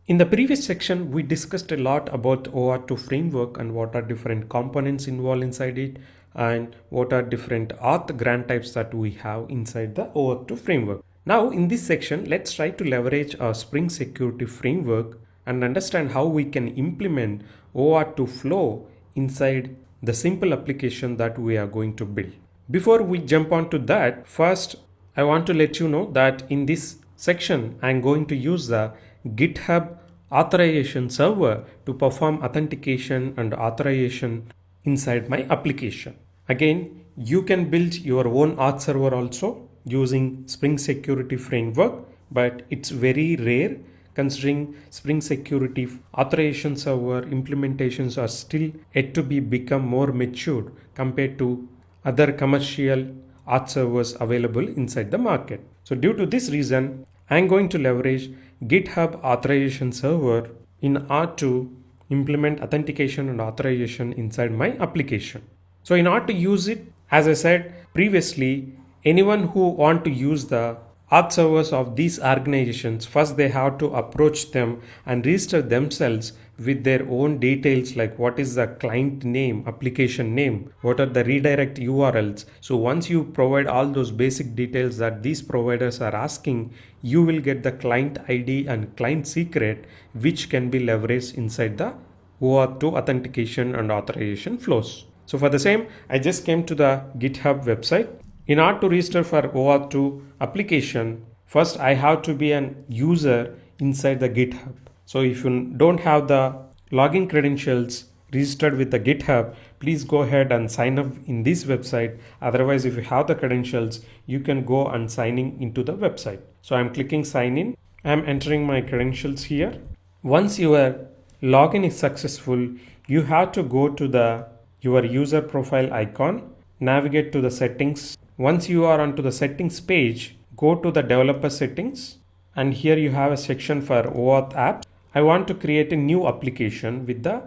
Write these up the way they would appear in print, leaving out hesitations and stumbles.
In the previous section, we discussed a lot about OAuth2 framework and what are different components involved inside it and what are different auth grant types that we have inside the OAuth2 framework. Now in this section, let's try to leverage our Spring Security framework and understand how we can implement OAuth2 flow inside the simple application that we are going to build. Before we jump on to that, first I want to let you know that in this section, I'm going to use the GitHub authorization server to perform authentication and authorization inside my application. Again, you can build your own auth server also using Spring Security framework, but it's very rare considering Spring Security authorization server implementations are still yet to become more matured compared to other commercial auth servers available inside the market. So due to this reason, I'm going to leverage GitHub authorization server in order to implement authentication and authorization inside my application. So in order to use it, as I said previously, anyone who want to use the auth servers of these organizations, first they have to approach them and register themselves with their own details like what is the client name, application name, what are the redirect URLs. So once you provide all those basic details that these providers are asking, you will get the client ID and client secret which can be leveraged inside the OAuth2 authentication and authorization flows. So for the same, I just came to the GitHub website. In order to register for OAuth2 application, first I have to be an user inside the GitHub. So if you don't have the login credentials registered with the GitHub, please go ahead and sign up in this website. Otherwise, if you have the credentials, you can go and sign in into the website. So I'm clicking sign in. I'm entering my credentials here. Once your login is successful, you have to go to your user profile icon, navigate to the settings. Once you are onto the settings page, go to the developer settings, and here you have a section for OAuth app. I want to create a new application with the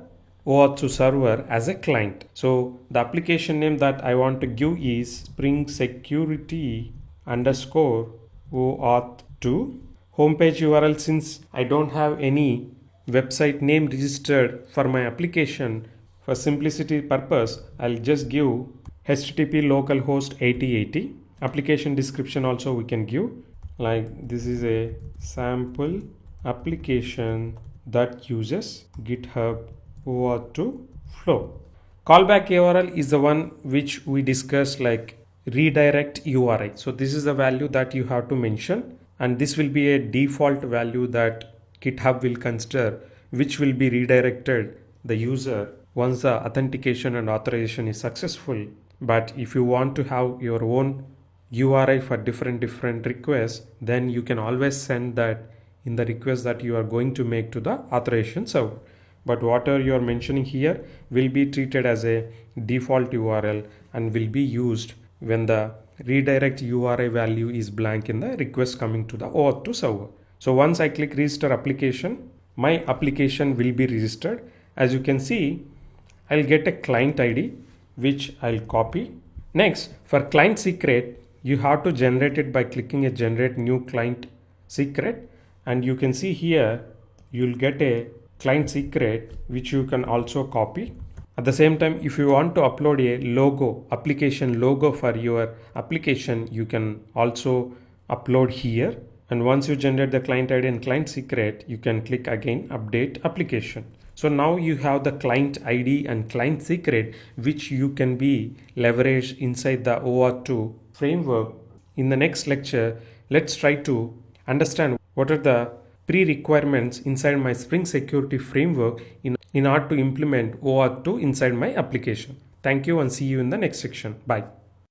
OAuth2 server as a client. So the application name that I want to give is SpringSecurity _ OAuth2. Homepage URL, since I don't have any website name registered for my application, for simplicity purpose, I'll just give HTTP localhost 8080. Application description also we can give, like this is a sample application that uses GitHub OAuth2 flow. Callback URL is the one which we discussed, like redirect URI. So this is the value that you have to mention, and this will be a default value that GitHub will consider, which will be redirected the user once the authentication and authorization is successful. But if you want to have your own URI for different requests, then you can always send that in the request that you are going to make to the authorization server. But whatever you are mentioning here will be treated as a default URL and will be used when the redirect URI value is blank in the request coming to the OAuth2 server. So once I click register application, my application will be registered. As you can see, I'll get a client ID which I'll copy. Next, for client secret, you have to generate it by clicking a generate new client secret, and you can see here you'll get a client secret which you can also copy. At the same time, if you want to upload a logo, application logo for your application, you can also upload here. And once you generate the client ID and client secret, you can click again update application. So now you have the client ID and client secret which you can be leveraged inside the OAuth2 framework. In the next lecture, let's try to understand what are the pre-requirements inside my Spring Security framework in order to implement OAuth2 inside my application. Thank you and see you in the next section. Bye.